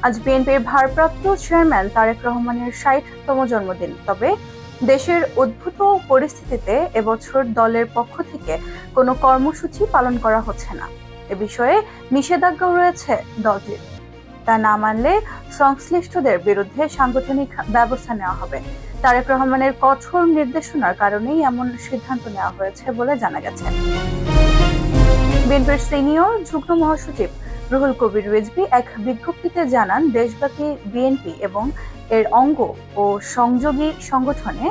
আজ বিএনপির ভারপ্রাপ্ত চেয়ারম্যান তারেক রহমানের ৬০তম জন্মদিন। তবে দেশের উদ্ভূত পরিস্থিতিতে এবছর দলের পক্ষ থেকে কোনো কর্মসূচি পালন করা হচ্ছে না। এ বিষয়ে নিষেধাজ্ঞাও রয়েছে দলটির। তা না মানলে সংশ্লিষ্টদের বিরুদ্ধে সাংগঠনিক ব্যবস্থা নেওয়া হবে। তারেক রহমানের কঠোর নির্দেশনার কারণেই এমন সিদ্ধান্ত নেওয়া হয়েছে বলে জানা গেছে। বিএনপির সিনিয়র যুগ্ম মহাসচিব রুহুল কবির রিজভী এক বিজ্ঞপ্তিতে জানান, দেশব্যাপী বিএনপি এবং এর অঙ্গ ও সংযোগী সংগঠনে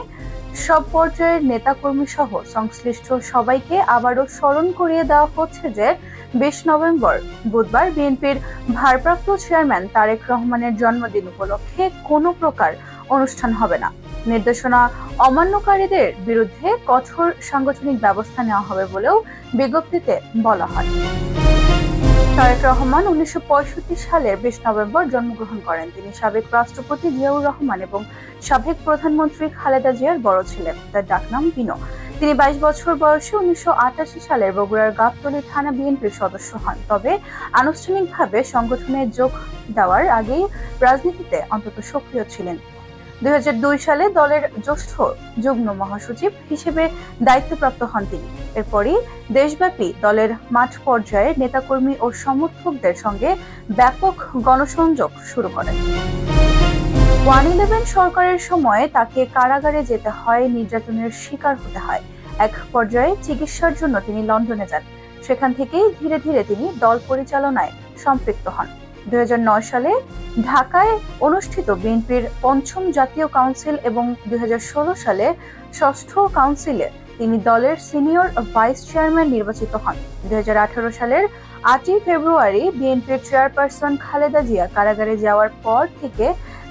সব পর্যায়ের নেতাকর্মী সহ সংশ্লিষ্ট সবাইকে আবারও স্মরণ করিয়ে দেওয়া হচ্ছে যে ২০ নভেম্বর বুধবার বিএনপির ভারপ্রাপ্ত চেয়ারম্যান তারেক রহমানের জন্মদিন উপলক্ষে কোনো প্রকার অনুষ্ঠান হবে না। নির্দেশনা অমান্যকারীদের বিরুদ্ধে কঠোর সাংগঠনিক ব্যবস্থা নেওয়া হবে বলেও বিজ্ঞপ্তিতে বলা হয়। তারেক রহমান ১৯৬৫ সালের ২০ নভেম্বর জন্মগ্রহণ করেন। তিনি সাবেক রাষ্ট্রপতি জিয়াউর রহমান এবং সাবেক প্রধানমন্ত্রী খালেদা জিয়ার বড় ছেলে। তার ডাকনাম বিনো। তিনি ২২ বছর বয়সে ১৯৮৮ সালের বগুড়ার গাবতলী থানা বিএনপির সদস্য হন। তবে আনুষ্ঠানিকভাবে সংগঠনে যোগ দেওয়ার আগেই রাজনীতিতে অন্তত সক্রিয় ছিলেন। ২০০২ সালে দলের জ্যেষ্ঠ যুগ্ম মহাসচিব হিসেবে দায়িত্বপ্রাপ্ত হন তিনি। এরপরই দেশব্যাপী দলের মাঠ পর্যায়ে নেতাকর্মী ও সমর্থকদের সঙ্গে ব্যাপক গণসংযোগ শুরু করেন। 1-11 সরকারের সময় তাকে কারাগারে যেতে হয়, নির্যাতনের শিকার হতে হয়। এক পর্যায়ে চিকিৎসার জন্য তিনি লন্ডনে যান। সেখান থেকেই ধীরে ধীরে তিনি দল পরিচালনায় সম্পৃক্ত হন। ২০০৯ সালে ঢাকায় অনুষ্ঠিত বিএনপির ৫ম জাতীয় কাউন্সিল এবং ২০১৬ সালে ৬ষ্ঠ কাউন্সিলে তিনি দলের সিনিয়র ভাইস চেয়ারম্যান নির্বাচিত হন। ২০১৮ সালের ৮ই ফেব্রুয়ারি বিএনপির চেয়ারপারসন খালেদা জিয়া কারাগারে যাওয়ার পর থেকে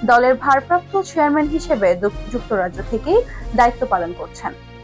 দলের ভারপ্রাপ্ত চেয়ারম্যান হিসেবে যুক্তরাজ্য থেকেই দায়িত্ব পালন করছেন।